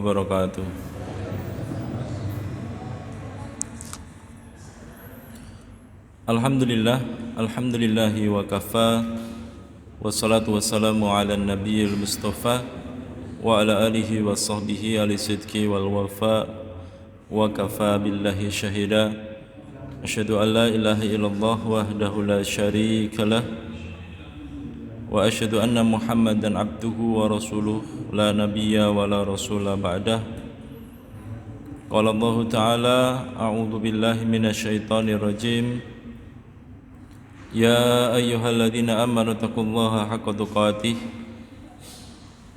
wabarakatuh. Alhamdulillahi wa kafa. Wassalatu wassalamu ala nabiyil mustafa wa ala alihi wa sahbihi ali sidki wal wafa. Wa kafa billahi syahida. Asyhadu an la ilaha illallah wahdahu la syarika lah. Wa asyhadu anna Muhammadan abduhu wa rasuluh la nabiyya wa la rasula ba'dah. Qala Allah Ta'ala a'udzu billahi minasyaitonir rajim. Ya ayyuhalladzina amanu taqullaha haqqa tuqatih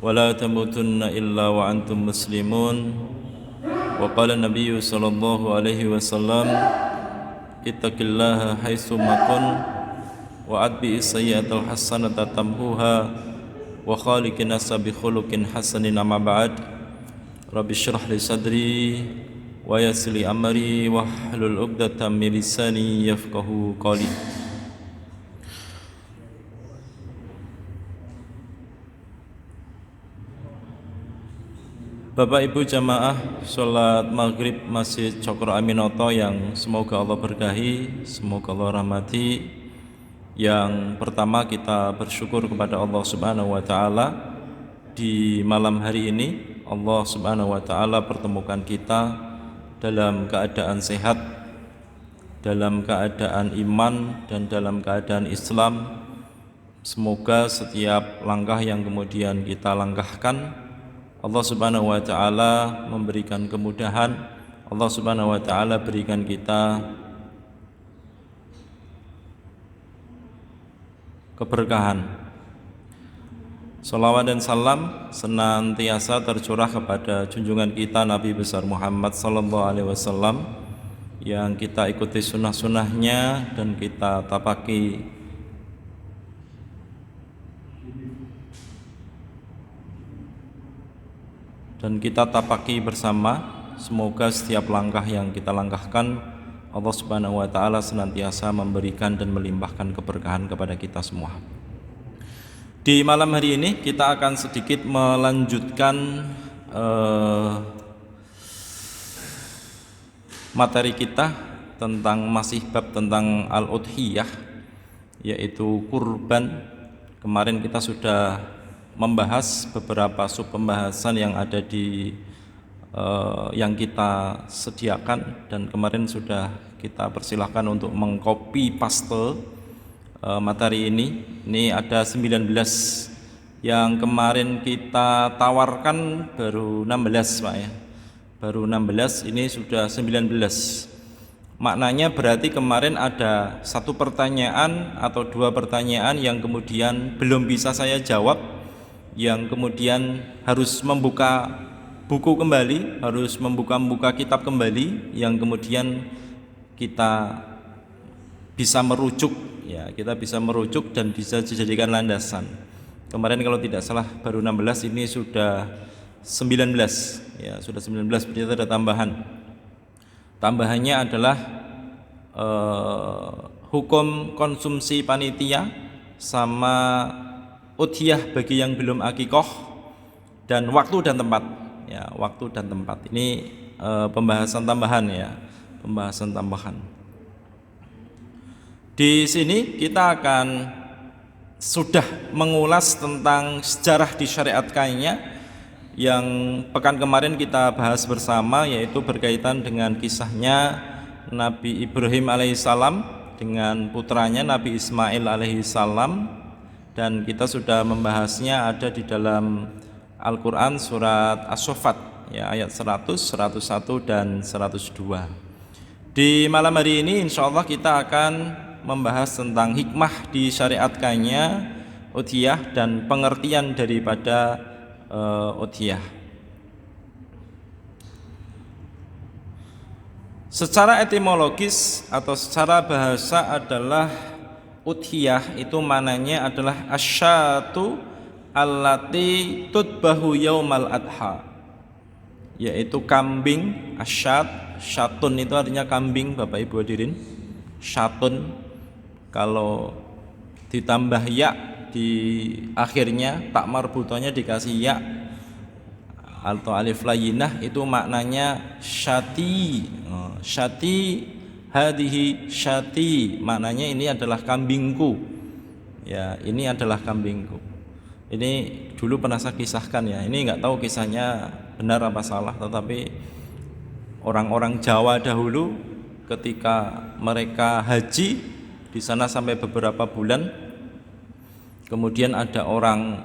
wa la tamutunna illa wa antum muslimun. Wa qala nabiyyu sallallahu alaihi wasallam ittaqillaha haitsu ma kunta wa atbi'is sayyi'atal hasanata tamhuha wa khaliqin nasa bi khuluqin hasanin. Amma ba'd. Rabbi shrah li sadri wa yassir li amri wa hlul 'uqdatam min lisani yafqahu qawli. Bapak Ibu jamaah salat maghrib Masjid Cokro Aminoto yang semoga Allah berkahi, semoga Allah rahmati. Yang pertama kita bersyukur kepada Allah Subhanahu wa taala di malam hari ini. Allah Subhanahu wa taala pertemukan kita dalam keadaan sehat, dalam keadaan iman dan dalam keadaan Islam. Semoga setiap langkah yang kemudian kita langkahkan Allah Subhanahu wa taala memberikan kemudahan. Allah Subhanahu wa taala berikan kita keberkahan. Salawat dan salam senantiasa tercurah kepada junjungan kita Nabi besar Muhammad sallallahu alaihi wasallam yang kita ikuti sunnah-sunnahnya dan kita tapaki bersama. Semoga setiap langkah yang kita langkahkan Allah Subhanahu wa taala senantiasa memberikan dan melimpahkan keberkahan kepada kita semua. Di malam hari ini kita akan sedikit melanjutkan materi kita tentang masih bab tentang al-udhiyah, yaitu kurban. Kemarin kita sudah membahas beberapa sub pembahasan yang ada di yang kita sediakan, dan kemarin sudah kita persilahkan untuk mengcopy paste materi ini. Ini ada 19 yang kemarin kita tawarkan baru 16 Pak ya. Baru 16, ini sudah 19. Maknanya berarti kemarin ada satu pertanyaan atau dua pertanyaan yang kemudian belum bisa saya jawab, yang kemudian harus membuka buku kembali, harus membuka kitab kembali, yang kemudian kita bisa merujuk ya, kita bisa merujuk dan bisa dijadikan landasan. Kemarin kalau tidak salah baru 16, ini sudah 19 ya, sudah 19. Berarti ada tambahan. Tambahannya adalah hukum konsumsi panitia sama udhiyah bagi yang belum akikoh, dan waktu dan tempat. Ya, waktu dan tempat. Ini pembahasan tambahan ya, pembahasan tambahan. Di sini kita akan sudah mengulas tentang sejarah disyariatkannya yang pekan kemarin kita bahas bersama, yaitu berkaitan dengan kisahnya Nabi Ibrahim alaihissalam dengan putranya Nabi Ismail alaihissalam, dan kita sudah membahasnya ada di dalam Al-Quran surat As-Saffat ya, ayat 100, 101 dan 102. Di malam hari ini insyaallah kita akan membahas tentang hikmah disyariatkannya udhiyah dan pengertian daripada udhiyah. Secara etimologis atau secara bahasa adalah udhiyah itu mananya adalah asyatu allati tutbahu yaumal adha, yaitu kambing. Asyat, syatun itu artinya kambing Bapak Ibu hadirin. Syatun kalau ditambah ya di akhirnya, tak marbutonya dikasih ya, atau alif layyinah itu maknanya syati. Syati hadhihi syati, maknanya ini adalah kambingku. Ya, ini adalah kambingku. Ini dulu pernah saya kisahkan ya. Ini nggak tahu kisahnya benar apa salah, tetapi orang-orang Jawa dahulu ketika mereka haji di sana sampai beberapa bulan, kemudian ada orang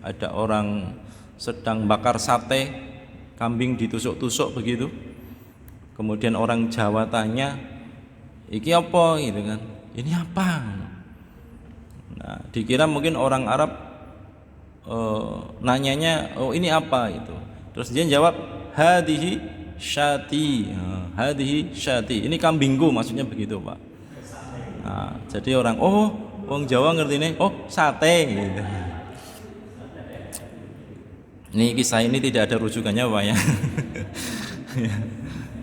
ada orang sedang bakar sate, kambing ditusuk-tusuk begitu. Kemudian orang Jawa tanya, "Iki apa?" gitu kan. "Ini apa?" Nah, dikira mungkin orang Arab nanyanya, "Oh, ini apa?" itu. Terus dia jawab, "Hadhihi syati." Hadhihi syati. Ini kambingku, maksudnya begitu, Pak. Nah, jadi orang, wong Jawa ngerti ini, sate gitu. Ini kisah ini tidak ada rujukannya, Pak ya.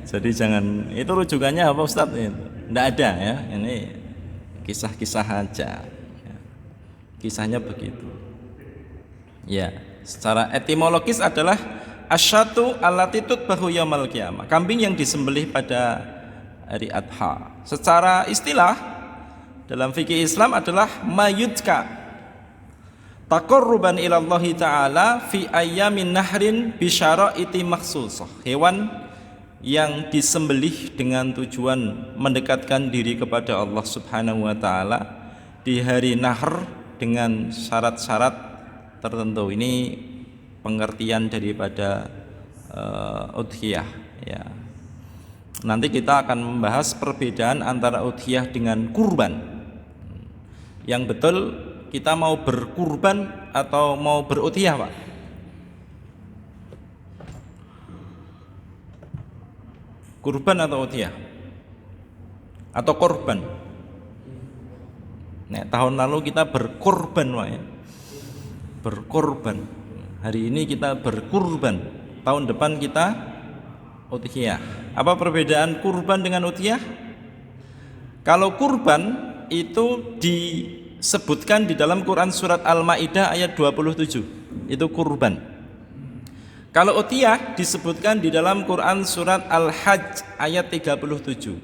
Jadi jangan, itu rujukannya apa Ustadz? Tidak ada ya. Ini kisah-kisah aja. Kisahnya begitu. Ya, secara etimologis adalah asyatu allati tutbahu yaumil qiyamah. Kambing yang disembelih pada hari Adha. Secara istilah dalam fikih Islam adalah mayudka taqarruban ila Allah Ta'ala fi ayyamin nahrin bi syara'iti makhsusah. Hewan yang disembelih dengan tujuan mendekatkan diri kepada Allah Subhanahu wa taala di hari Nahr dengan syarat-syarat tertentu. Ini pengertian daripada udhiyah ya. Nanti kita akan membahas perbedaan antara udhiyah dengan kurban. Yang betul kita mau berkurban atau mau berudhiyah, Pak? Kurban atau udhiyah? Atau korban? Nah, tahun lalu kita berkorban, Pak ya. Berkorban. Hari ini kita berkurban. Tahun depan kita udhiyah. Apa perbedaan kurban dengan udhiyah? Kalau kurban itu disebutkan di dalam Quran surat Al-Maidah ayat 27. Itu kurban. Kalau udhiyah disebutkan di dalam Quran surat Al-Hajj ayat 37.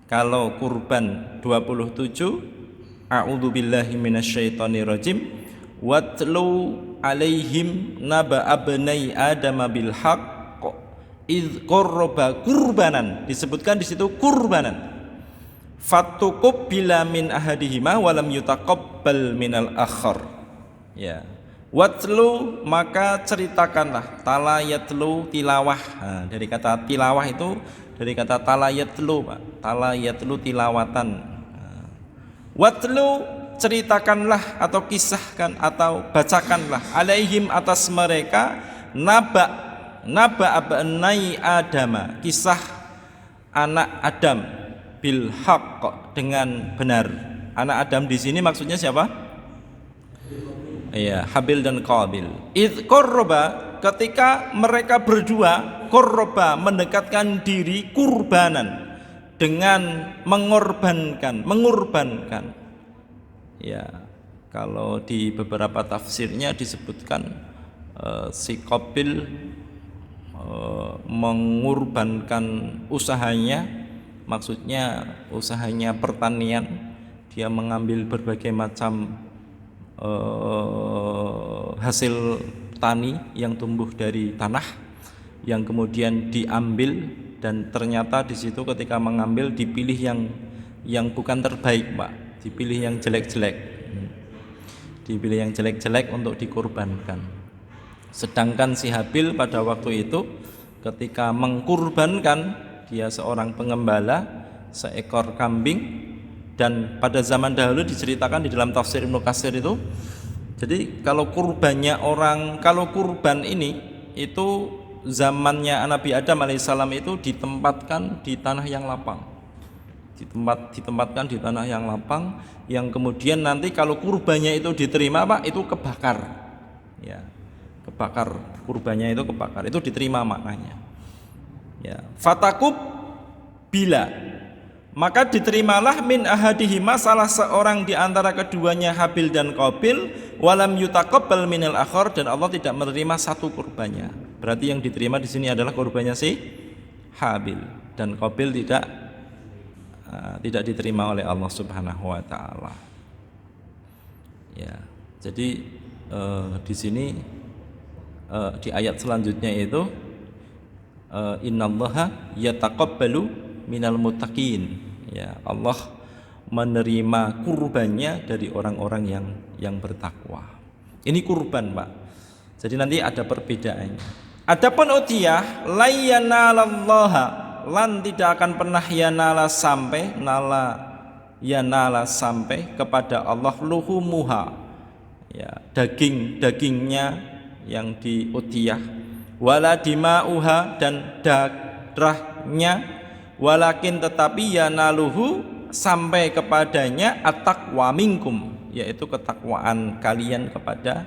Kalau kurban 27, a'udzubillahi minasyaitonirrajim, watlu alaihim naba abnai adam bil haqq id qarraba kurbanan, disebutkan di situ kurbanan. Fatuqabbala min ahadihima wa lam yutaqabbal minal akhar. Ya. Watlu, maka ceritakanlah. Tala yatlu, tilawah. Nah, dari kata tilawah itu dari kata tala yatlu, Pak. Tala yatlu tilawatan. Nah. Watlu, ceritakanlah atau kisahkan atau bacakanlah alaihim atas mereka naba abnai adama, kisah anak Adam bil haqq, dengan benar. Anak Adam di sini maksudnya siapa? Ya, Habil dan Qabil. Id qarraba, ketika mereka berdua, qarraba, mendekatkan diri, kurbanan, dengan mengorbankan. Ya, kalau di beberapa tafsirnya disebutkan si Qabil mengorbankan usahanya, maksudnya usahanya pertanian. Dia mengambil berbagai macam hasil tani yang tumbuh dari tanah, yang kemudian diambil, dan ternyata di situ ketika mengambil dipilih yang bukan terbaik, Pak, dipilih yang jelek-jelek, untuk dikurbankan. Sedangkan si Habil pada waktu itu ketika mengkurbankan, dia seorang pengembala seekor kambing. Dan pada zaman dahulu diceritakan di dalam tafsir Ibnu Katsir itu, jadi kalau kurban ini itu zamannya Nabi Adam alaihissalam itu ditempatkan di tanah yang lapang, ditempatkan di tanah yang lapang, yang kemudian nanti kalau kurbannya itu diterima, Pak, itu kebakar, ya, kebakar, kurbannya itu kebakar, itu diterima maknanya. Ya, fatakub bila, maka diterimalah min ahadihima salah seorang di antara keduanya Habil dan Qabil, walam yutaqabbal minal akhar, dan Allah tidak menerima satu kurbannya. Berarti yang diterima di sini adalah kurbannya si Habil, dan Qabil tidak diterima oleh Allah Subhanahu wa taala. Ya. Jadi di sini di ayat selanjutnya itu innallaha yataqabbalu minal muttaqin. Ya, Allah menerima kurbannya dari orang-orang yang bertakwa. Ini kurban, Pak. Jadi nanti ada perbedaannya. Adapun utiyah la yanalallaha, lan tidak akan pernah yanala sampai kepada Allah luhumuha, ya, dagingnya yang di utiyah, wala dima'uha, dan darahnya, walakin tetapi yanaluhu, sampai kepadanya at-taqwa minkum, yaitu ketakwaan kalian kepada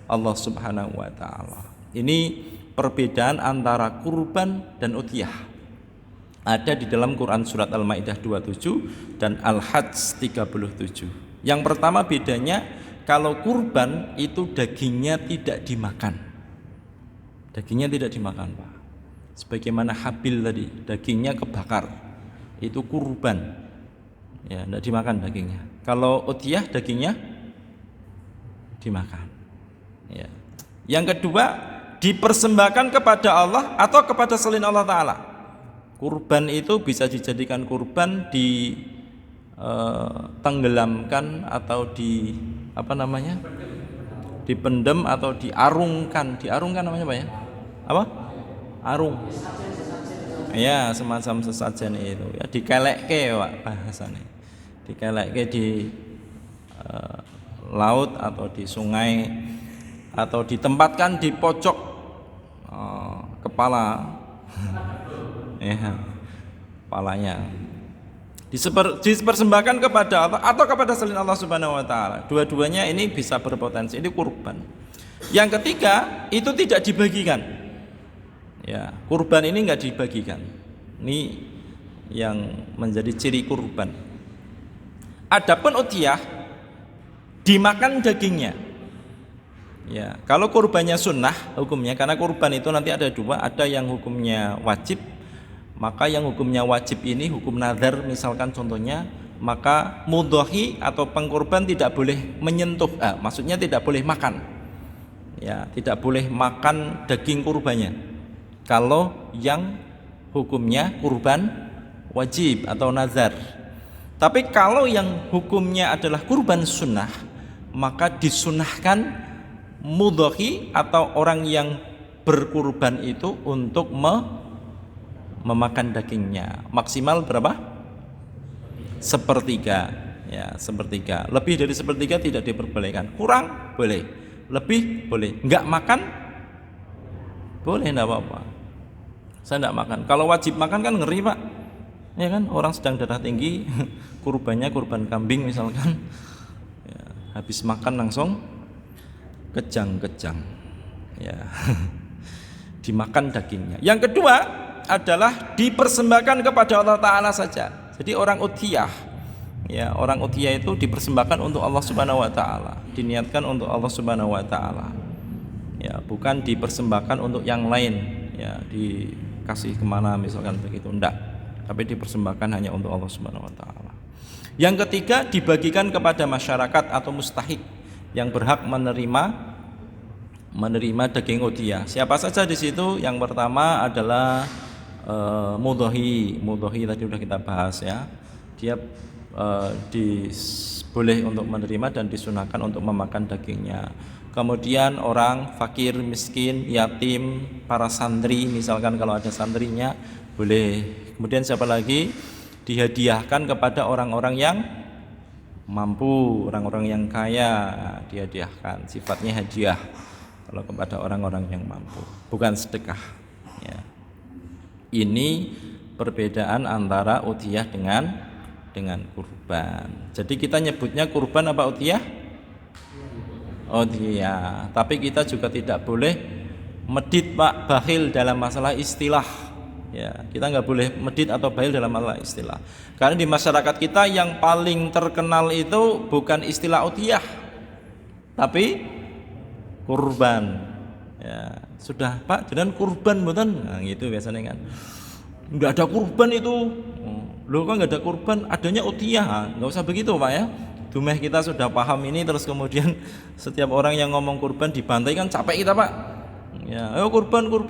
Allah Subhanahu wa taala. Ini perbedaan antara kurban dan utiyah. Ada di dalam Quran surat Al-Maidah 27 dan Al-Hajj 37. Yang pertama bedanya, kalau kurban itu dagingnya tidak dimakan. Dagingnya tidak dimakan, Pak. Sebagaimana Habil tadi, dagingnya kebakar, itu kurban, ya, tidak dimakan dagingnya. Kalau utiyah dagingnya dimakan, ya. Yang kedua, dipersembahkan kepada Allah atau kepada selain Allah Ta'ala. Kurban itu bisa dijadikan kurban, tenggelamkan atau dipendem atau diarungkan. Diarungkan namanya apa ya? Apa? Arung. Ya, semacam sesajen itu. Ya, dikelekke, Pak, bahasanya. Dikelekke di laut atau di sungai, atau ditempatkan di pojok kepala. Ya, kepalanya. Dipersembahkan kepada Allah atau kepada selain Allah Subhanahu wa taala. Dua-duanya ini bisa berpotensi, ini kurban. Yang ketiga, itu tidak dibagikan. Ya, kurban ini enggak dibagikan. Ini yang menjadi ciri kurban. Adapun utiyah dimakan dagingnya. Ya, kalau kurbannya sunnah hukumnya, karena kurban itu nanti ada dua, ada yang hukumnya wajib. Maka yang hukumnya wajib ini hukum nazar, misalkan contohnya, maka mudhahi atau pengkurban tidak boleh menyentuh, maksudnya tidak boleh makan. Ya, tidak boleh makan daging kurbannya. Kalau yang hukumnya kurban wajib atau nazar. Tapi kalau yang hukumnya adalah kurban sunnah, maka disunahkan mudhahi atau orang yang berkurban itu untuk memakan dagingnya. Maksimal berapa? Sepertiga. Ya, sepertiga. Lebih dari sepertiga tidak diperbolehkan. Kurang boleh, lebih boleh. Enggak makan boleh, enggak apa-apa. Saya enggak makan. Kalau wajib makan kan ngeri, Pak. Ya kan, orang sedang darah tinggi, kurbannya kurban kambing misalkan. Ya, habis makan langsung kejang-kejang. Ya. Dimakan dagingnya. Yang kedua adalah dipersembahkan kepada Allah Ta'ala saja. Jadi orang utiyah, ya, orang utiyah itu dipersembahkan untuk Allah Subhanahu wa taala, diniatkan untuk Allah Subhanahu wa taala. Ya, bukan dipersembahkan untuk yang lain, ya, dikasih kemana misalkan begitu, enggak. Tapi dipersembahkan hanya untuk Allah Subhanahu wa taala. Yang ketiga, dibagikan kepada masyarakat atau mustahik yang berhak menerima daging udhiyah. Siapa saja di situ? Yang pertama adalah mudhahi. Mudhahi tadi sudah kita bahas, ya. Dia boleh untuk menerima dan disunahkan untuk memakan dagingnya. Kemudian orang fakir, miskin, yatim, para santri, misalkan kalau ada santrinya boleh. Kemudian siapa lagi? Dihadiahkan kepada orang-orang yang mampu, orang-orang yang kaya, dihadiahkan. Sifatnya hadiah kalau kepada orang-orang yang mampu, bukan sedekah, ya. Ini perbedaan antara udhiyah dengan kurban. Jadi kita nyebutnya kurban apa udhiyah? Udhiyah. Tapi kita juga tidak boleh medit, Pak, bakhil dalam masalah istilah. Ya, kita nggak boleh medit atau bail dalam masalah istilah. Karena di masyarakat kita yang paling terkenal itu bukan istilah udhiyah, tapi kurban. Ya, sudah Pak, jangan kurban mboten. Nah, gitu biasanya kan. Nggak ada kurban itu. Loh kok nggak ada kurban? Adanya udhiyah. Nggak usah begitu Pak ya. Dumeh kita sudah paham ini, terus kemudian setiap orang yang ngomong kurban dibantai kan capek kita Pak. Ya, ayo kurban itu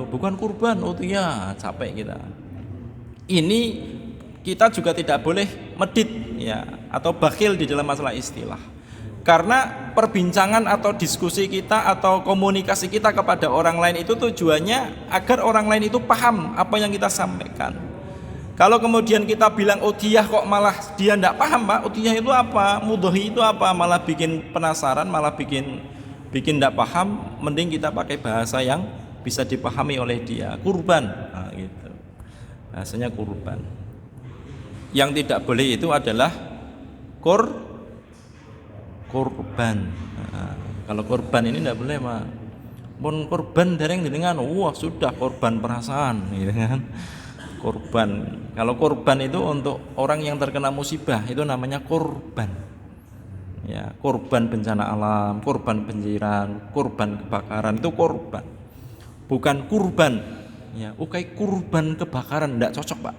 bukan kurban, udhiyah, capek kita. Ini kita juga tidak boleh medit ya atau bakhil di dalam masalah istilah. Karena perbincangan atau diskusi kita atau komunikasi kita kepada orang lain itu tujuannya agar orang lain itu paham apa yang kita sampaikan. Kalau kemudian kita bilang udhiyah kok malah dia tidak paham Pak, udhiyah itu apa, mudhi itu apa, malah bikin penasaran, malah bikin tidak paham, mending kita pakai bahasa yang bisa dipahami oleh dia, kurban. Nah, gitu. Bahasanya kurban. Yang tidak boleh itu adalah kurban. Nah, kalau kurban ini tidak boleh Pak. Pun kurban dereng dengan wah sudah korban perasaan, gitu kan. Korban. Kalau korban itu untuk orang yang terkena musibah itu namanya korban. Ya, korban bencana alam, korban banjiran, korban kebakaran itu korban. Bukan kurban. Ya, kurban kebakaran tidak cocok Pak.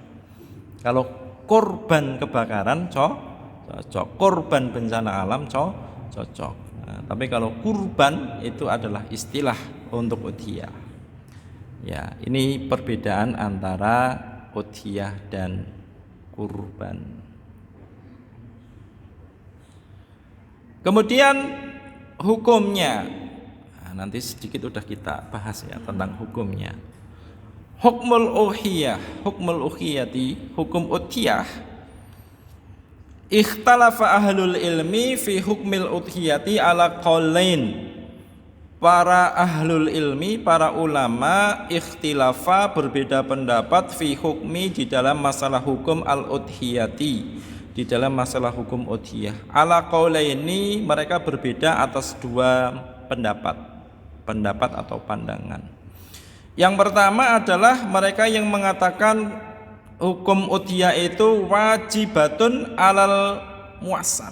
Kalau korban kebakaran cocok, korban bencana alam cocok. Nah, tapi kalau kurban itu adalah istilah untuk udhiyah. Ya, ini perbedaan antara udhiyah dan kurban. Kemudian hukumnya, nah, nanti sedikit udah kita bahas ya tentang hukumnya. Hukmul ukhiyati, hukum udhiyah. Ikhtalafa ahlul ilmi fi hukmil udhiyati ala qaulain. Para ahlul ilmi, para ulama ikhtilafa berbeda pendapat fi hukmi di dalam masalah hukum al-udhiyati, di dalam masalah hukum udhiyah. Ala qaulaini, mereka berbeda atas dua pendapat atau pandangan. Yang pertama adalah mereka yang mengatakan hukum udhiyah itu wajibatun alal muassar.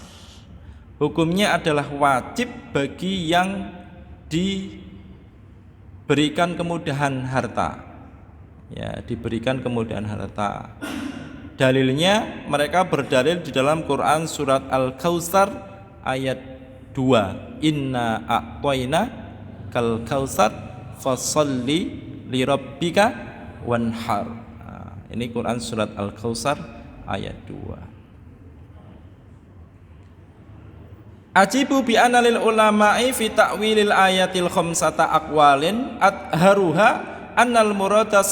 Hukumnya adalah wajib bagi yang diberikan kemudahan harta. Ya, diberikan kemudahan harta. Dalilnya mereka berdalil di dalam Quran surat Al-Kautsar ayat 2. Inna a'tayna kal kautsar fasholli lirabbika wanhar. Nah, ini Quran surat Al-Kautsar ayat 2. Ajibu bi analil ulama'i fi ta'wilil ayatil khamsata aqwalin adharuha annal murada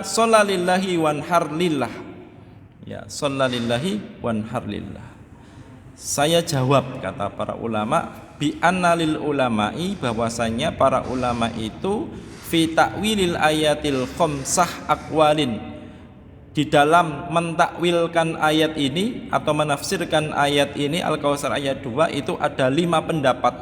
shallalillahi wanhar lillah. Ya, shallalillahi wanhar lillah. Saya jawab, kata para ulama, bi analil ulama'i, bahwasanya para ulama itu fi ta'wilil ayatil khamsah aqwalin, di dalam mentakwilkan ayat ini atau menafsirkan ayat ini Al-Kautsar ayat 2 itu ada 5 pendapat.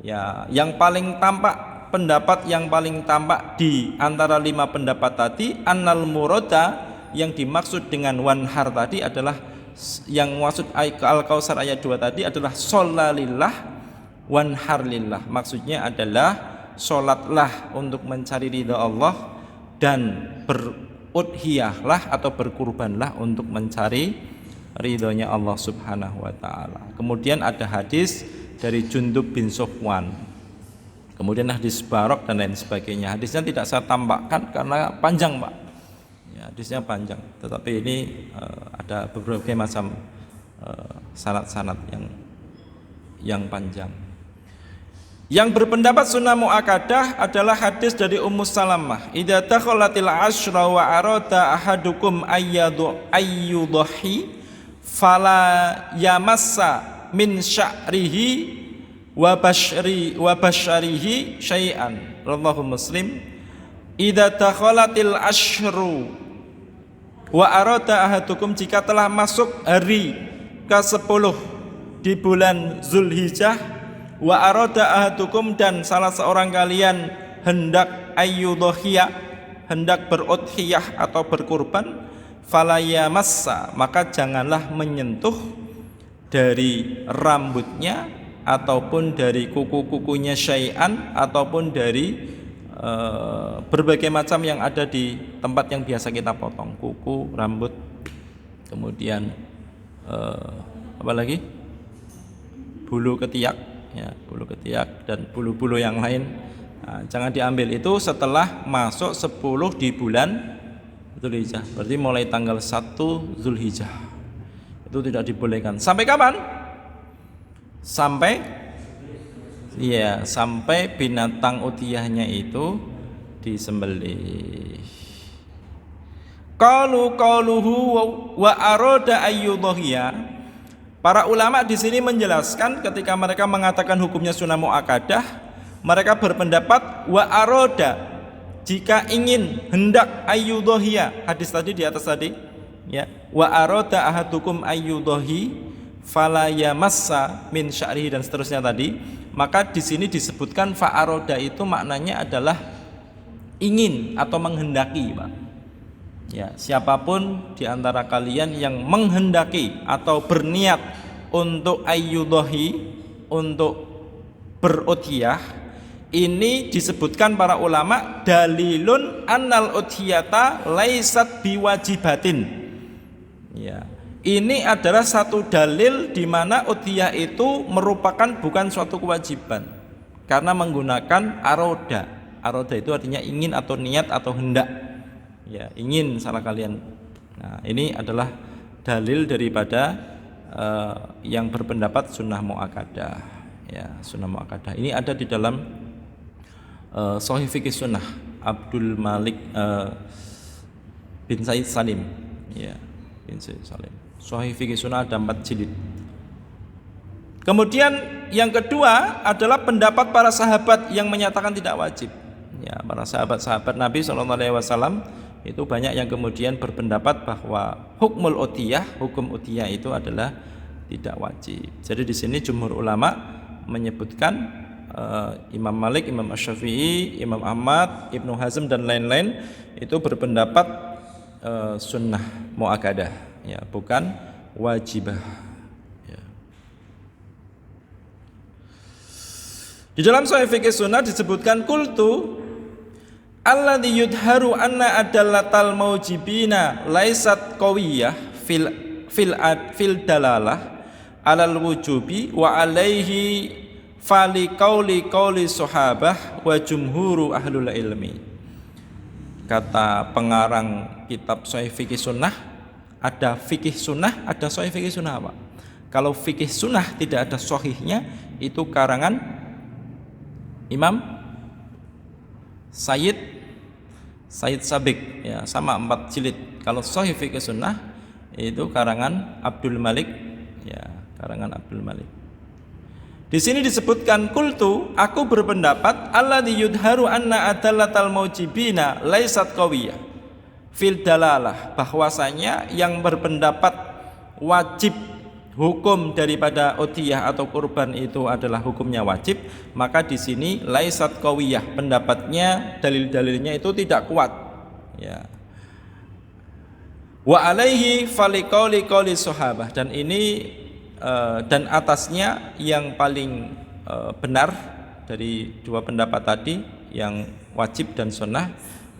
Ya, yang paling tampak, pendapat yang paling tampak di antara 5 pendapat tadi, annal murada, yang dimaksud dengan wanhar tadi adalah, yang maksud Al-Kautsar ayat 2 tadi adalah sholalillah wanhar lillah. Maksudnya adalah sholatlah untuk mencari ridha Allah dan udhiyahlah atau berkurbanlah untuk mencari ridhonya Allah Subhanahu wa taala. Kemudian ada hadis dari Jundub bin Sufwan. Kemudian hadis Barok dan lain sebagainya. Hadisnya tidak saya tambahkan karena panjang, Pak. Ya, hadisnya panjang. Tetapi ini ada berbagai macam sanad-sanad yang panjang. Yang berpendapat sunnah muakkadah adalah hadis dari Ummu Salamah. Idza takhalatil asyra wa arada ahadukum ayyudhi fala yamassa min sya'rihi wa basharihi syai'an. Rawahu Muslim. Idza takhalatil asyru wa arada ahadukum, jika telah masuk hari ke-10 di bulan Zulhijjah, wa arada ahadukum, dan salah seorang kalian hendak ayyudhiyah, hendak berudhiyah atau berkurban, fala yamassa, maka janganlah menyentuh dari rambutnya ataupun dari kuku-kukunya syai'an, ataupun dari berbagai macam yang ada di tempat yang biasa kita potong, kuku, rambut, kemudian apa lagi, bulu ketiak, ya, bulu ketiak dan bulu-bulu yang lain. Nah, jangan diambil itu setelah masuk 10 di bulan Zulhijjah, berarti mulai tanggal 1 Zulhijjah itu tidak dibolehkan. Sampai kapan? Sampai binatang udhiyahnya itu disembelih. Qaluhu wa arada ayyudhiyah. Para ulama di sini menjelaskan ketika mereka mengatakan hukumnya sunnah muakkadah, mereka berpendapat wa aroda, jika ingin, hendak ayyudhiyah, hadis tadi di atas tadi, ya, wa aroda ahadukum ayyudhi fala yamassa min sya'rihi dan seterusnya tadi, maka di sini disebutkan fa aroda itu maknanya adalah ingin atau menghendaki, Pak. Ya, siapapun di antara kalian yang menghendaki atau berniat untuk ayyudhi, untuk berudhiyah, ini disebutkan para ulama dalilun annal udhiyata laisat biwajibatin. Ya, ini adalah satu dalil di mana udhiyah itu merupakan bukan suatu kewajiban karena menggunakan aroda. Aroda itu artinya ingin atau niat atau hendak. Ya, ingin salah kalian. Nah, ini adalah dalil daripada yang berpendapat sunnah muakkadah. Ya, sunnah muakkadah. Ini ada di dalam Sahih Fiqih Sunnah Abdul Malik bin Said Salim. Ya, bin Said Salim. Sahih Fiqih Sunnah ada 4 jilid. Kemudian yang kedua adalah pendapat para sahabat yang menyatakan tidak wajib. Ya, para sahabat-sahabat Nabi SAW itu banyak yang kemudian berpendapat bahwa hukum udhiyah itu adalah tidak wajib. Jadi di sini jumhur ulama menyebutkan Imam Malik, Imam Asy-Syafi'i, Imam Ahmad, Ibnu Hazm dan lain-lain itu berpendapat sunnah muakkadah, ya, bukan wajibah. Ya. Di dalam Sahih Fiqih Sunnah disebutkan qultu alladzi yudharu anna adallatal maujibina laisat qawiyah fil dalalah alal wujubi wa alaihi fali qauli sahabah wa jumhuru ahlul ilmi. Kata pengarang kitab Sahih Fiqih Sunnah, ada fikih sunnah, ada Sahih Fiqih Sunnah, Pak. Kalau fikih sunnah tidak ada sahihnya, itu karangan Imam Sayyid Sabiq, ya, sama 4 jilid. Kalau Sahih Fiqih Sunnah itu karangan Abdul Malik, ya, karangan Abdul Malik. Di sini disebutkan qultu, aku berpendapat alladzi yudharu anna adallatal maujibina laisat qawiyah fil dalalah, bahwasanya yang berpendapat wajib hukum daripada udhiyah atau kurban itu adalah hukumnya wajib, maka di sini laisat qawiyah, pendapatnya, dalil-dalilnya itu tidak kuat, ya. Wa alaihi faliqauli sahabah, dan ini dan atasnya yang paling benar dari dua pendapat tadi, yang wajib dan sunnah,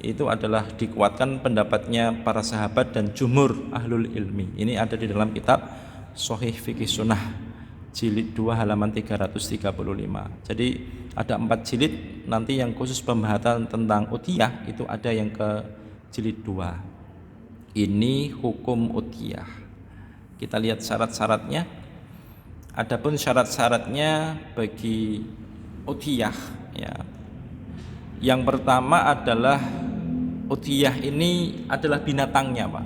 itu adalah dikuatkan pendapatnya para sahabat dan jumhur ahlul ilmi. Ini ada di dalam kitab Sahih Fiqih Sunnah jilid 2 halaman 335. Jadi ada 4 jilid, nanti yang khusus pembahasan tentang udhiyah itu ada yang ke jilid 2. Ini hukum udhiyah. Kita lihat syarat-syaratnya. Adapun syarat-syaratnya bagi udhiyah, ya. Yang pertama adalah udhiyah ini adalah binatangnya, Pak.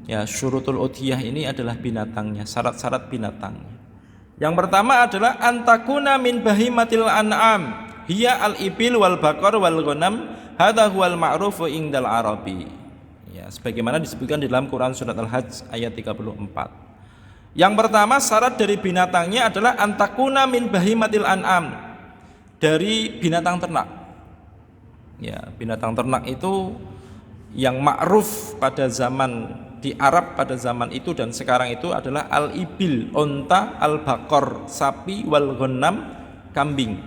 Ya, syurutul udhiyah ini adalah binatangnya, syarat-syarat binatangnya. Yang pertama adalah antakuna min bahimatil an'am hiya al-ibil wal baqar wal ghanam, hadza huwal ma'rufu indal arabi. Ya, sebagaimana disebutkan di dalam Quran surat Al-Hajj ayat 34. Yang pertama syarat dari binatangnya adalah antakuna min bahimatil an'am, dari binatang ternak. Ya, binatang ternak itu yang ma'ruf pada zaman di Arab pada zaman itu dan sekarang itu adalah al-ibil, onta, al-baqar, sapi, wal ghanam, kambing.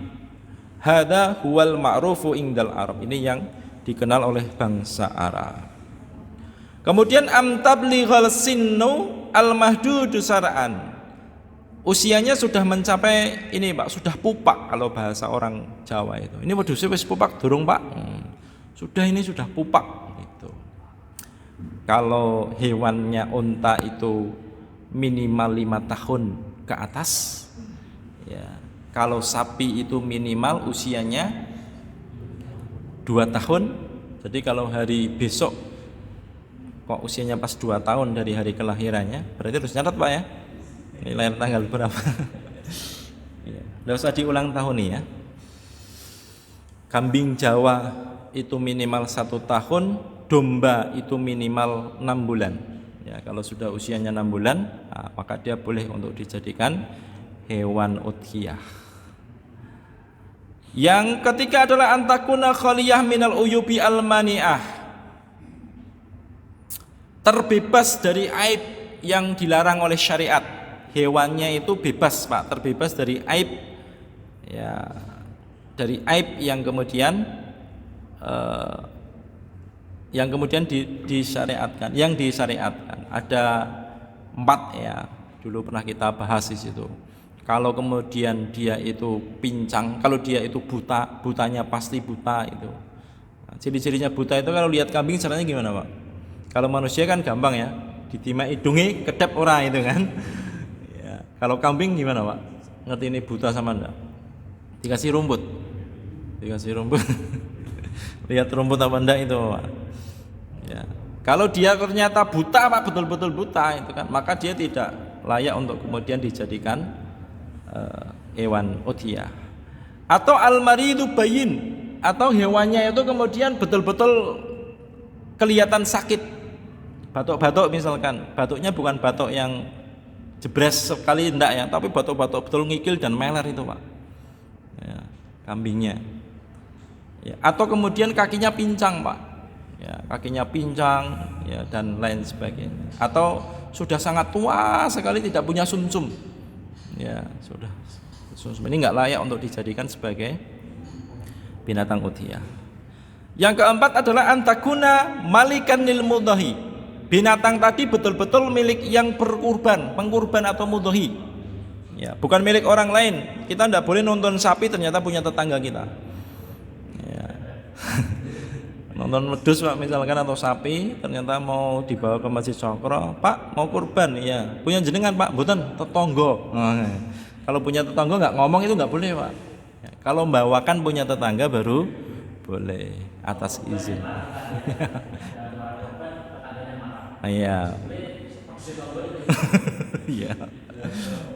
Hada huwal ma'rufu indal Arab. Ini yang dikenal oleh bangsa Arab. Kemudian amtablighal sinnu al-mahdudu sara'an. Usianya sudah mencapai ini Pak, sudah pupak kalau bahasa orang Jawa itu. Ini wedhus wis pupak durung Pak? Sudah ini sudah pupak gitu. Kalau hewannya unta itu minimal 5 tahun ke atas, ya. Kalau sapi itu minimal usianya 2 tahun. Jadi kalau hari besok kok usianya pas 2 tahun dari hari kelahirannya, berarti harus nyatat Pak ya. Ini lahir tanggal berapa? Ya, nggak usah diulang tahun nih ya. Kambing Jawa itu minimal 1 tahun, domba itu minimal 6 bulan. Ya, kalau sudah usianya 6 bulan, nah, maka dia boleh untuk dijadikan hewan udhiyah. Yang ketiga adalah antakuna khaliyah minal uyubi al-mani'ah. Terbebas dari aib yang dilarang oleh syariat. Hewannya itu bebas Pak, terbebas dari aib, ya, dari aib yang kemudian disyariatkan, yang disyariatkan ada 4 ya, dulu pernah kita bahas di situ. Kalau kemudian dia itu pincang, kalau dia itu buta, butanya pasti buta itu. Nah, ciri-cirinya buta itu kalau lihat kambing caranya gimana Pak? Kalau manusia kan gampang ya, ditimak hidungnya kedap orang itu kan. Kalau kambing gimana Pak? Ngerti ini buta sama enggak? Dikasih rumput. Lihat rumput apa enggak itu Pak. Ya. Kalau dia ternyata buta Pak, betul-betul buta itu kan, maka dia tidak layak untuk kemudian dijadikan hewan udhiyah. Atau al-maridu bayin, atau hewannya itu kemudian betul-betul kelihatan sakit. Batuk-batuk misalkan, batuknya bukan batuk yang jebres sekali enggak ya, tapi batuk-batuk betul ngikil dan meler itu Pak ya, kambingnya ya. Atau kemudian kakinya pincang Pak ya, kakinya pincang ya, dan lain sebagainya. Atau sudah sangat tua sekali tidak punya sumsum ya, sudah sumsum, ini enggak layak untuk dijadikan sebagai binatang udhiyah. Yang keempat adalah antakuna malikan lil mudhahi. Binatang tadi betul-betul milik yang berkurban, pengkurban atau mudhahi. Ya, bukan milik orang lain. Kita tidak boleh nonton sapi ternyata punya tetangga kita. Ya. Nonton wedhus Pak misalkan atau sapi ternyata mau dibawa ke Masjid Cokro, Pak mau kurban, ya. Punya jenengan Pak, mboten tetangga. Nah, kalau punya tetangga nggak ngomong itu nggak boleh Pak. Ya, kalau membawakan punya tetangga baru boleh atas izin. Iya. Iya.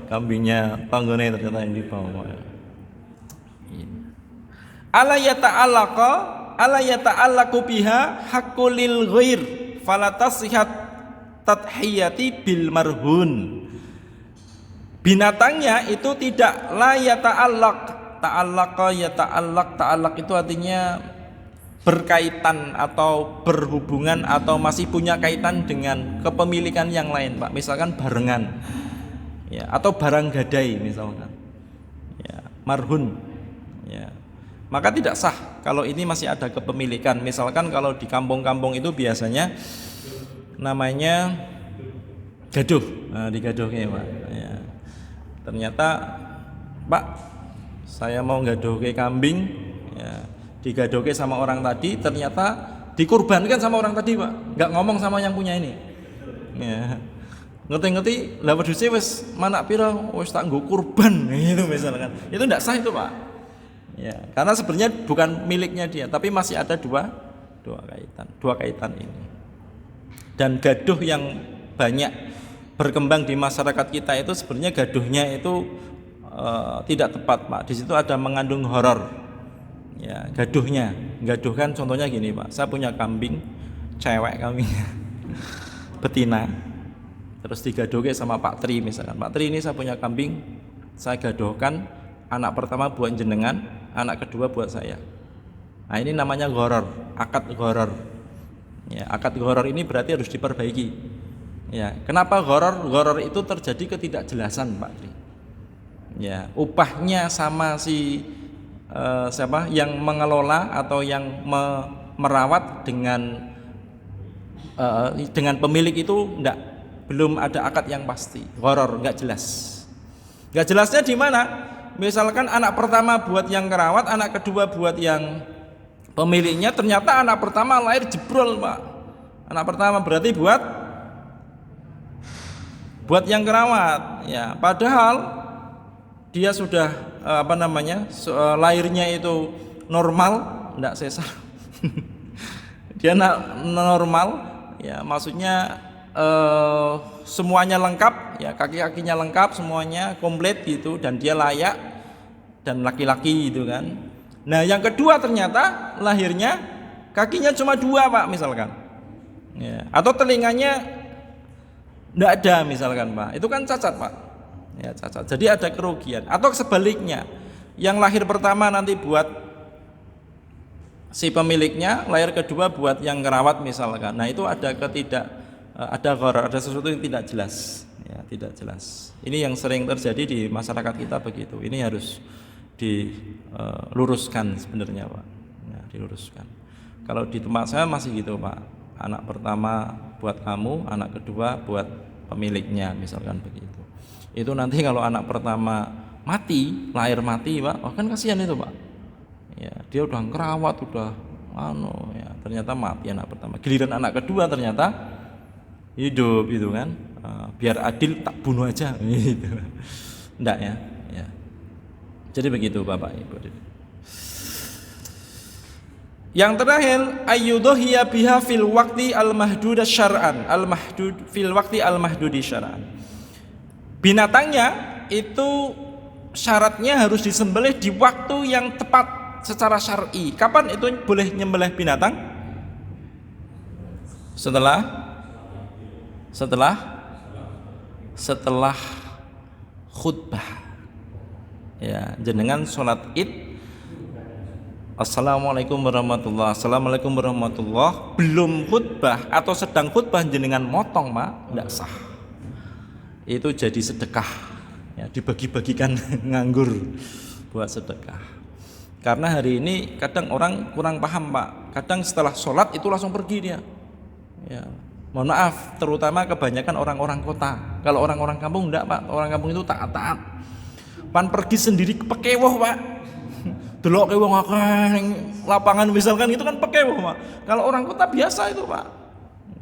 Kambingnya tanggane ternyata yang dibawa. Ala yata'allaqu biha haqqul ghair fala tasihhat tadhiyati bil marhun. Binatangnya itu tidak la ta'allaq itu artinya berkaitan atau berhubungan atau masih punya kaitan dengan kepemilikan yang lain Pak, misalkan barengan ya, atau barang gadai misalkan ya, marhun ya, maka tidak sah kalau ini masih ada kepemilikan. Misalkan kalau di kampung-kampung itu biasanya namanya gaduh, nah, digaduhnya Pak ya. Ternyata Pak saya mau gaduhke kambing ya, digadoke sama orang tadi, ternyata dikurbankan sama orang tadi Pak, nggak ngomong sama yang punya ini ya. Ngerti-ngerti lah wedhuse wis manak pira wis tak nggo kurban gitu misalkan, itu nggak sah itu Pak ya, karena sebenarnya bukan miliknya dia, tapi masih ada dua kaitan ini. Dan gaduh yang banyak berkembang di masyarakat kita itu sebenarnya gaduhnya itu tidak tepat Pak, di situ ada mengandung horor. Ya, gaduhkan contohnya gini Pak, saya punya kambing cewek, kambingnya betina, terus digaduhke sama Pak Tri misalkan, Pak Tri ini saya punya kambing, saya gaduhkan anak pertama buat jenengan, anak kedua buat saya. Nah, ini namanya gharar, akad gharar. Ya, akad gharar ini berarti harus diperbaiki. Ya, kenapa gharar? Gharar itu terjadi ketidakjelasan, Pak Tri. Ya, upahnya sama si siapa yang mengelola atau yang merawat dengan pemilik itu belum ada akad yang pasti. Gharar, enggak jelas. Enggak jelasnya di mana? Misalkan anak pertama buat yang kerawat, anak kedua buat yang pemiliknya, ternyata anak pertama lahir jebrol, Pak. Anak pertama berarti buat yang kerawat, ya. Padahal dia sudah lahirnya itu normal, enggak sesar. Dia normal, ya, maksudnya semuanya lengkap, ya, kaki-kakinya lengkap, semuanya komplit gitu, dan dia layak dan laki-laki gitu kan. Nah, yang kedua ternyata lahirnya kakinya cuma 2, Pak, misalkan. Ya, atau telinganya enggak ada misalkan, Pak. Itu kan cacat, Pak. Ya, cacat. Jadi ada kerugian. Atau sebaliknya, yang lahir pertama nanti buat si pemiliknya, lahir kedua buat yang ngerawat misalkan. Nah, itu ada gharar, ada sesuatu yang tidak jelas, ya, tidak jelas. Ini yang sering terjadi di masyarakat kita begitu. Ini harus diluruskan sebenarnya, Pak. Ya, diluruskan. Kalau di tempat saya masih gitu, Pak. Anak pertama buat kamu, anak kedua buat pemiliknya misalkan begitu. Itu nanti kalau anak pertama mati, lahir mati, Pak, oh, kan kasihan itu, Pak. Ya, dia udah ngerawat, ya, ternyata mati anak pertama. Giliran anak kedua ternyata hidup itu kan. Biar adil tak bunuh aja gitu. Enggak ya, ya. Jadi begitu, Bapak Ibu. Yang terakhir, ayyudhiya biha fil waqti al-mahdud syar'an, fil waqti al-mahdudi syar'an. Binatangnya itu syaratnya harus disembelih di waktu yang tepat secara syar'i. Kapan itu boleh nyembelih binatang? Setelah khutbah. Ya, jenengan sholat Id, Assalamualaikum warahmatullahi, Assalamualaikum warahmatullahi, belum khutbah atau sedang khutbah jenengan motong, Pak, enggak sah. Itu jadi sedekah, ya, dibagi-bagikan nganggur buat sedekah. Karena hari ini kadang orang kurang paham, Pak. Kadang setelah sholat itu langsung pergi dia. Ya, mohon maaf, terutama kebanyakan orang-orang kota. Kalau orang-orang kampung enggak, Pak. Orang kampung itu taat. Pan pergi sendiri ke pekewoh, Pak. Delok ke wong akeh lapangan misalkan itu kan pekewoh, Pak. Kalau orang kota biasa itu, Pak.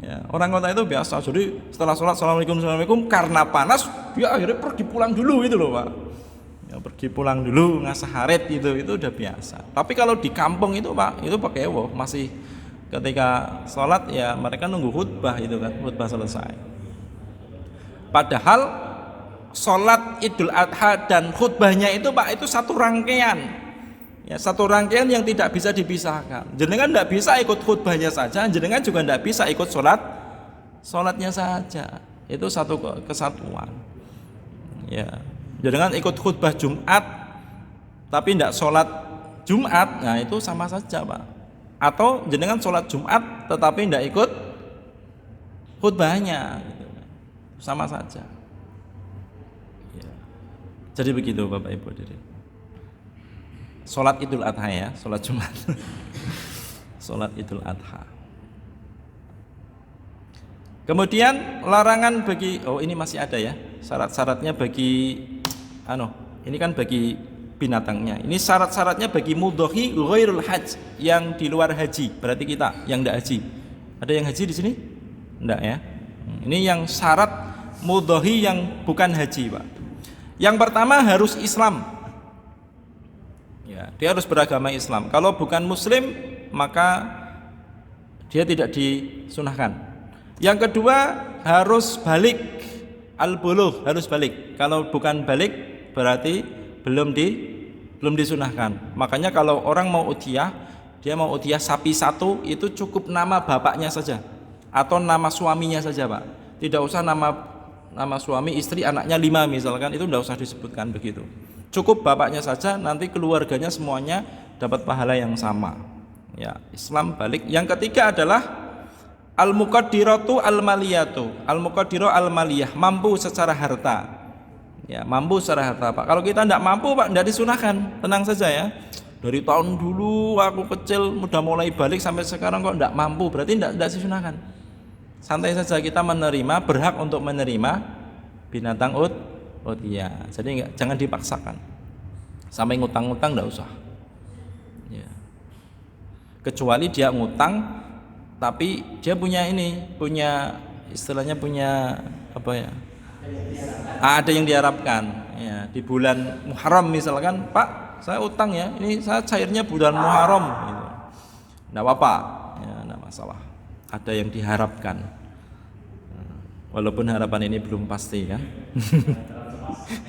Ya, orang kota itu biasa. Jadi setelah sholat assalamualaikum karena panas dia akhirnya pergi pulang dulu itu loh, Pak. Ya, pergi pulang dulu ngasah haret itu udah biasa. Tapi kalau di kampung itu, Pak, itu pekewoh, masih ketika sholat ya mereka nunggu khutbah itu kan, khutbah selesai. Padahal sholat Idul Adha dan khutbahnya itu, Pak, itu satu rangkaian. Ya, satu rangkaian yang tidak bisa dipisahkan. Jenengan tidak bisa ikut khutbahnya saja, jenengan juga tidak bisa ikut sholatnya saja. Itu satu kesatuan. Ya, jenengan ikut khutbah Jumat tapi tidak sholat Jumat, nah itu sama saja, Pak. Atau jenengan sholat Jumat tetapi tidak ikut khutbahnya, gitu. Sama saja. Ya. Jadi begitu, Bapak Ibu. Sholat Idul Adha ya, sholat Jumat. Sholat Idul Adha. Kemudian larangan bagi, ini masih ada ya, syarat-syaratnya bagi ini kan bagi binatangnya. Ini syarat-syaratnya bagi mudhohi ghairul hajj, yang di luar haji, berarti kita yang tidak haji. Ada yang haji di sini? Enggak ya. Ini yang syarat mudhohi yang bukan haji, Pak. Yang pertama harus Islam. Ya, dia harus beragama Islam. Kalau bukan Muslim maka dia tidak disunahkan. Yang kedua harus balik, al-bulugh, harus balik. Kalau bukan balik berarti belum disunahkan. Makanya kalau orang mau udhiyah, dia mau udhiyah sapi satu, itu cukup nama bapaknya saja atau nama suaminya saja, Pak. Tidak usah nama suami, istri, anaknya 5 misalkan, itu tidak usah disebutkan begitu. Cukup bapaknya saja, nanti keluarganya semuanya dapat pahala yang sama. Ya, Islam balik. Yang ketiga adalah al-muqaddiratu al-maliyatu. Al-muqaddirah al-maliyah, mampu secara harta. Ya, mampu secara harta, Pak. Kalau kita tidak mampu, Pak, tidak disunahkan. Tenang saja ya. Dari tahun dulu aku kecil udah mulai balik sampai sekarang kok tidak mampu, berarti tidak disunahkan. Santai saja, kita menerima, berhak untuk menerima binatang udhiyah. Jadi jangan dipaksakan. Sampai ngutang-ngutang tidak usah. Ya. Kecuali dia ngutang tapi dia punya istilahnya punya apa ya, ada yang diharapkan ya, di bulan Muharram misalkan, Pak saya utang ya, ini saya cairnya bulan Muharram gitu. Nggak apa-apa ya, nggak masalah, ada yang diharapkan walaupun harapan ini belum pasti ya.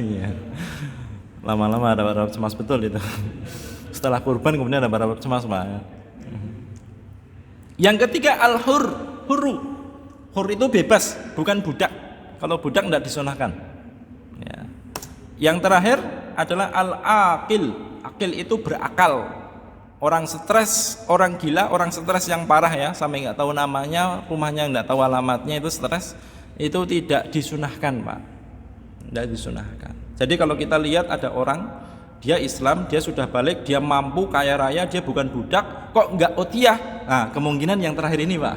Iya, lama-lama ada harap cemas betul itu. Setelah kurban kemudian ada harap cemas, Pak. Yang ketiga hurru. Hur itu bebas, bukan budak. Kalau budak tidak disunahkan. Ya. Yang terakhir adalah al-aqil. Aqil itu berakal. Orang stres, orang gila, orang stres yang parah ya, sampai nggak tahu namanya, rumahnya nggak tahu alamatnya, itu stres, itu tidak disunahkan, Pak. Tidak disunahkan. Jadi kalau kita lihat ada orang, dia Islam, dia sudah balik, dia mampu, kaya raya, dia bukan budak, kok nggak udhiyah? Nah, kemungkinan yang terakhir ini, Pak.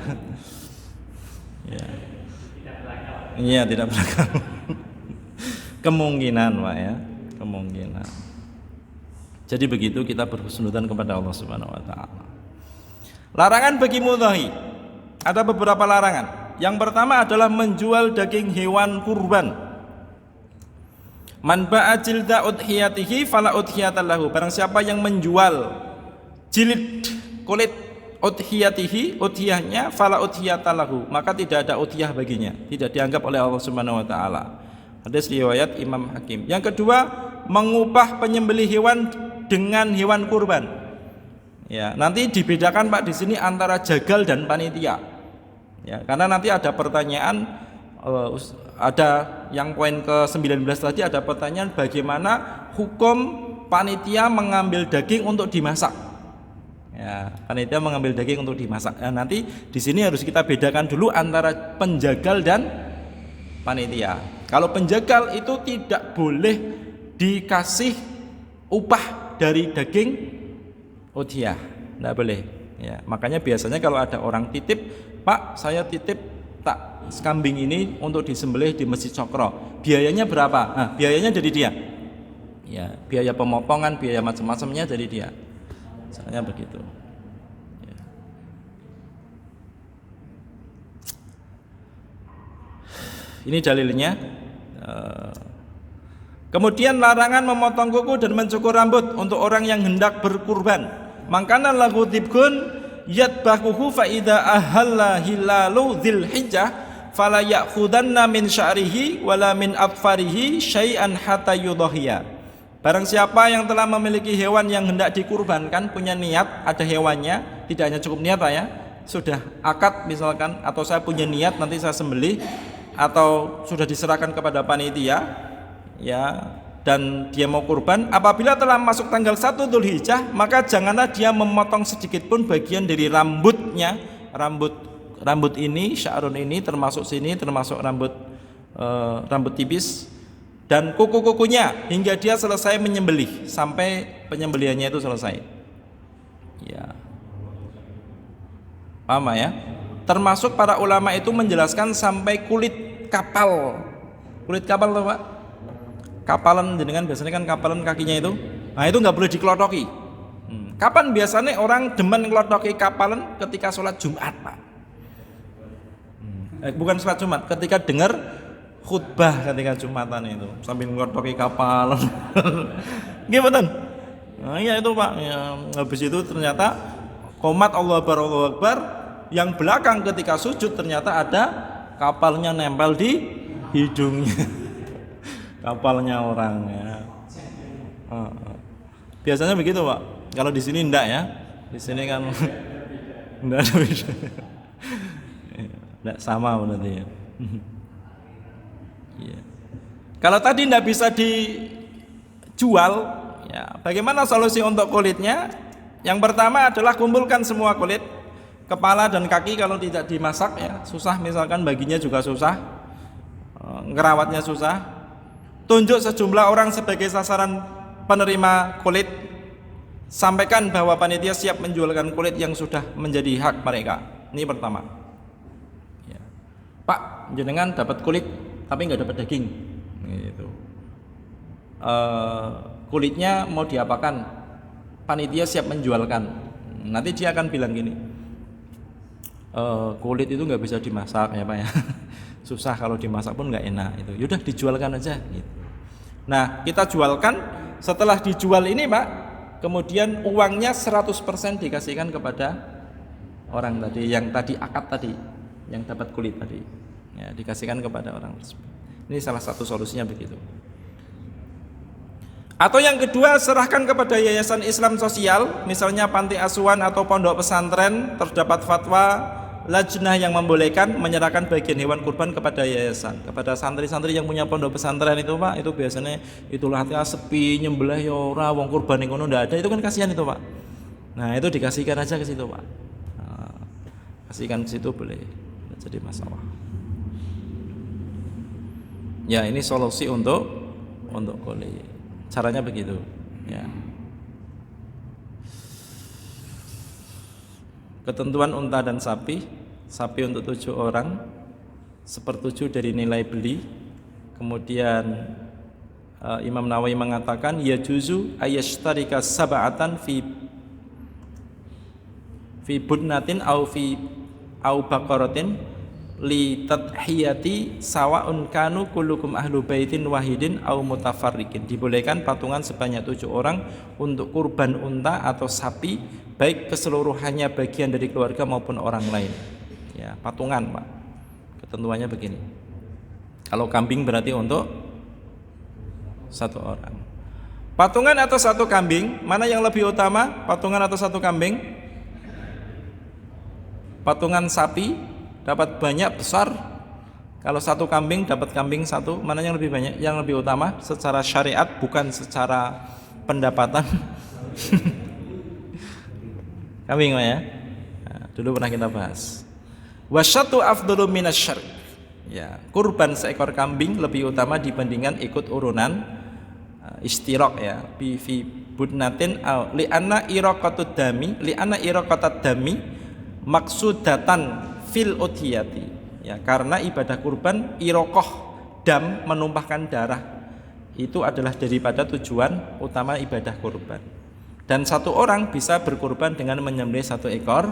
Ya. Iya, tidak belakang. Kemungkinan, Pak ya, kemungkinan. Jadi begitu kita berhusnudzon kepada Allah Subhanahu wa taala. Larangan bagi mudhahi. Ada beberapa larangan. Yang pertama adalah menjual daging hewan kurban. Man ba'a jilda udhiyatihi fala udhiyata lahu. Barang siapa yang menjual jilid, kulit udhiyatihi, udhiyahnya, fala udhiyata lahu, maka tidak ada udhiyah baginya, tidak dianggap oleh Allah Subhanahu wa taala. Hadis riwayat Imam Hakim. Yang kedua, mengubah penyembelih hewan dengan hewan kurban. Ya, nanti dibedakan, Pak, di sini antara jagal dan panitia. Ya, karena nanti ada pertanyaan, ada yang poin ke-19 tadi ada pertanyaan bagaimana hukum panitia mengambil daging untuk dimasak. Ya, panitia mengambil daging untuk dimasak. Nah, nanti di sini harus kita bedakan dulu antara penjagal dan panitia. Kalau penjagal itu tidak boleh dikasih upah dari daging udhiyah, tidak boleh. Ya, makanya biasanya kalau ada orang titip, Pak, saya titip tak kambing ini untuk disembelih di Masjid Cokro, biayanya berapa? Nah, biayanya dari dia. Ya, biaya pemotongan, biaya macam-macamnya dari dia. Misalnya begitu. Ya. Ini dalilnya. Kemudian larangan memotong kuku dan mencukur rambut untuk orang yang hendak berkurban. Mangkana lahu tibkun yadbahuhu fa idza ahalla hilalu dzilhijjah fala ya'khudanna min sya'rihi wala min adfarihi syai'an hatta yudhiya. Barang siapa yang telah memiliki hewan yang hendak dikurbankan, punya niat, ada hewannya, tidak hanya cukup niat ya, sudah akad misalkan, atau saya punya niat nanti saya sembelih, atau sudah diserahkan kepada panitia ya, dan dia mau kurban, apabila telah masuk tanggal 1 Dzulhijjah, maka janganlah dia memotong sedikit pun bagian dari rambutnya. Rambut ini, sya'run ini, termasuk sini, termasuk rambut tipis, dan kuku-kukunya hingga dia selesai menyembelih, sampai penyembelihannya itu selesai. Ya. Paham ya? Termasuk para ulama itu menjelaskan sampai kulit kapal. Kulit kapal tuh, Pak. Kapalan jenengan biasanya kan kapalan kakinya itu. Nah, itu nggak boleh dikelotoki. Kapan biasanya orang demen ngelotoki kapalan? Ketika sholat Jumat, Pak. Bukan sholat Jumat, ketika dengar khutbah ketika Jumatan itu sambil ngelotoki kapalan. Gimana? Nah, iya itu, Pak. Ya, habis itu ternyata qomat Allahu Akbar, yang belakang ketika sujud ternyata ada kapalnya nempel di hidungnya. Kapalnya orang ya. Biasanya begitu, Pak. Kalau di sini enggak ya. Di sini kan enggak ada beda. Enggak sama berarti ya. Iya. Kalau tadi enggak bisa dijual, ya bagaimana solusi untuk kulitnya? Yang pertama adalah kumpulkan semua kulit, kepala dan kaki kalau tidak dimasak ya, susah, misalkan baginya juga susah, ngerawatnya susah. Tunjuk sejumlah orang sebagai sasaran penerima kulit. Sampaikan bahwa panitia siap menjualkan kulit yang sudah menjadi hak mereka. Ini pertama. Ya. Pak, jenengan dapat kulit tapi nggak dapat daging. Gitu. Kulitnya mau diapakan? Panitia siap menjualkan. Nanti dia akan bilang gini, kulit itu nggak bisa dimasak ya Pak ya. Susah, kalau dimasak pun nggak enak itu. Yaudah dijualkan aja. Gitu. Nah kita jualkan. Setelah dijual ini Pak, kemudian uangnya 100% dikasihkan kepada orang tadi, yang tadi akad tadi, yang dapat kulit tadi, ya, dikasihkan kepada orang tersebut. Ini salah satu solusinya begitu. Atau yang kedua, serahkan kepada yayasan Islam sosial, misalnya panti asuhan atau pondok pesantren. Terdapat fatwa lajnah yang membolehkan menyerahkan bagian hewan kurban kepada yayasan, kepada santri-santri yang punya pondok pesantren itu Pak. Itu biasanya itulah sepi, nyembelih ya ora, wong kurban yang ngono ndak ada, itu kan kasihan itu Pak. Nah itu dikasihkan aja ke situ Pak. Nah, kasihkan ke situ boleh, tidak jadi masalah. Ya ini solusi untuk kulit. Caranya begitu ya. Ketentuan unta dan sapi untuk 7 orang, 1/7 dari nilai beli. Kemudian Imam Nawawi mengatakan ya juzu ayashtarika sab'atan fi budnatin au baqaratin li tadhiyati sawaun kanu kullukum ahlu baitin wahidin au mutafarriqin. Dibolehkan patungan sebanyak 7 orang untuk kurban unta atau sapi, baik keseluruhannya bagian dari keluarga maupun orang lain. Ya, patungan Pak. Ketentuannya begini. Kalau kambing berarti untuk 1 orang. Patungan atau 1 kambing, mana yang lebih utama? Patungan atau 1 kambing? Patungan sapi dapat banyak besar. Kalau 1 kambing dapat kambing 1, mana yang lebih banyak? Yang lebih utama secara syariat, bukan secara pendapatan. Kambing ya. Nah, dulu pernah kita bahas. Wasyatu afdalu minasyarq. Ya, kurban seekor kambing lebih utama dibandingkan ikut urunan istiraq ya. Fi budnatin au li anna iraqatud dami maksudatan fil udhiyati. Ya, karena ibadah kurban iraqah, dam, menumpahkan darah, itu adalah daripada tujuan utama ibadah kurban. Dan 1 orang bisa berkurban dengan menyembelih 1 ekor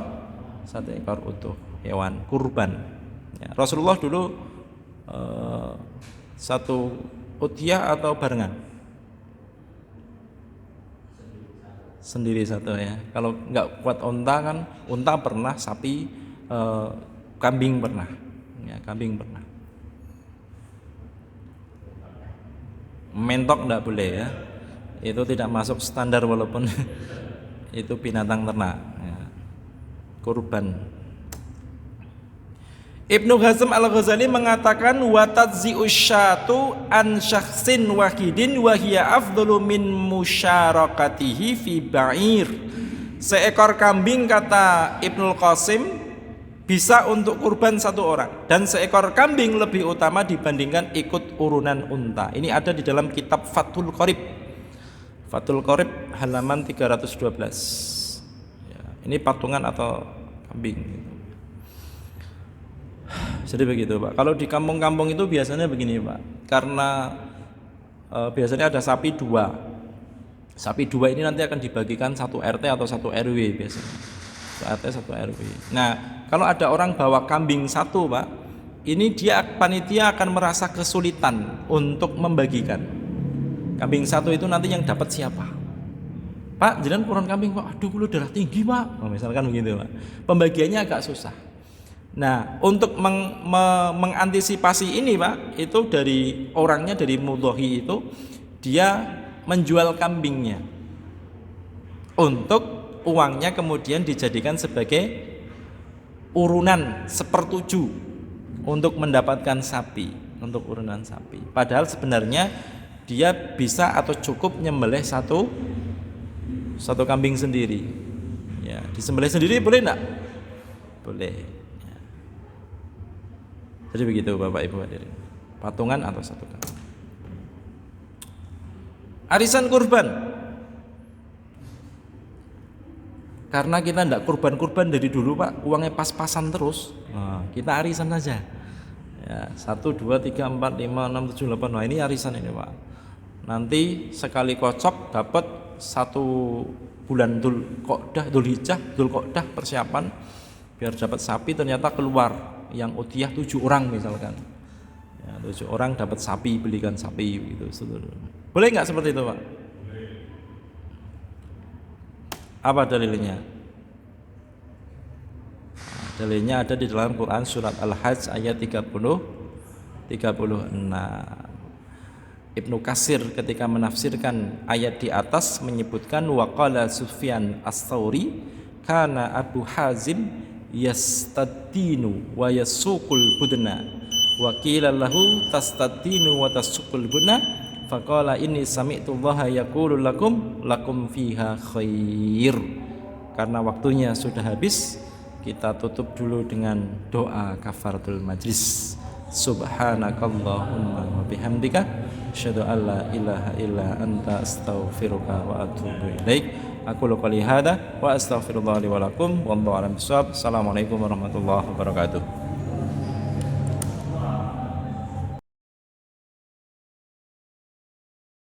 utuh hewan kurban. Ya, Rasulullah dulu 1 udhiyah atau barengan? Sendiri 1 ya. Kalau nggak kuat unta kan, unta pernah, sapi, kambing pernah. Ya, kambing pernah. Mentok nggak boleh ya. Itu tidak masuk standar walaupun itu binatang ternak ya. Kurban. Ibnu Hazm Al-Ghazali mengatakan wa tadz'i'u syatu an syakhsin wahidin wa hiya afdalu min musyarakatihi fi ba'ir. Seekor kambing, kata Ibnu Qasim, bisa untuk kurban 1 orang, dan seekor kambing lebih utama dibandingkan ikut urunan unta. Ini ada di dalam kitab Fathul Qorib halaman 312. Ya, ini patungan atau kambing. Jadi begitu Pak. Kalau di kampung-kampung itu biasanya begini Pak. Karena biasanya ada sapi 2. Sapi 2 ini nanti akan dibagikan 1 RT atau 1 RW biasanya. 1 RT 1 RW. Nah, kalau ada orang bawa kambing 1 Pak, ini panitia akan merasa kesulitan untuk membagikan. Kambing 1 itu nanti yang dapat siapa? Pak, jenengan kurang kambing Pak. Aduh, kulo darah tinggi Pak. Oh, misalkan begitu Pak. Pembagiannya agak susah. Nah, untuk mengantisipasi ini Pak, itu dari orangnya, dari mudhohi itu, dia menjual kambingnya untuk uangnya kemudian dijadikan sebagai urunan 1/7 untuk mendapatkan sapi, untuk urunan sapi. Padahal sebenarnya dia bisa atau cukup nyembelih satu kambing sendiri. Ya, disembelih sendiri boleh enggak? Boleh. Ya. Jadi begitu Bapak Ibu hadirin. Patungan atau satu kali. Arisan kurban. Karena kita ndak kurban-kurban dari dulu Pak, uangnya pas-pasan terus. Nah, kita arisan saja. Ya, 1, 2, 3, 4, 5, 6, 7, 8. Nah, ini arisan ini Pak. Nanti sekali kocok dapat 1 bulan Dzulhijjah, Dzulqa'dah persiapan biar dapat sapi, ternyata keluar yang udhiyah 7 orang misalkan. Ya, 7 orang dapat sapi, belikan sapi gitu. Boleh nggak seperti itu Pak? Apa dalilnya? Dalilnya ada di dalam Quran surat Al-Hajj ayat 36. Ibnu Katsir ketika menafsirkan ayat di atas menyebutkan waqala Sufyan Ats-Tsauri kana Abu Hazim yastadinu wa yasuqul budna wa qila lahu tastadinu wa tasuqul budna faqala inni sami'tu Allah yaqulu lakum fiha khair. Karena waktunya sudah habis, kita tutup dulu dengan doa kafaratul majlis. Subhanakallahumma wa bihamdika asyhadu an la ilaha illa anta astaghfiruka wa atubu ilaik. Aku qouli hadza wa astaghfirullah li wa lakum wallahu a'lam bissawab. Assalamualaikum warahmatullahi wabarakatuh.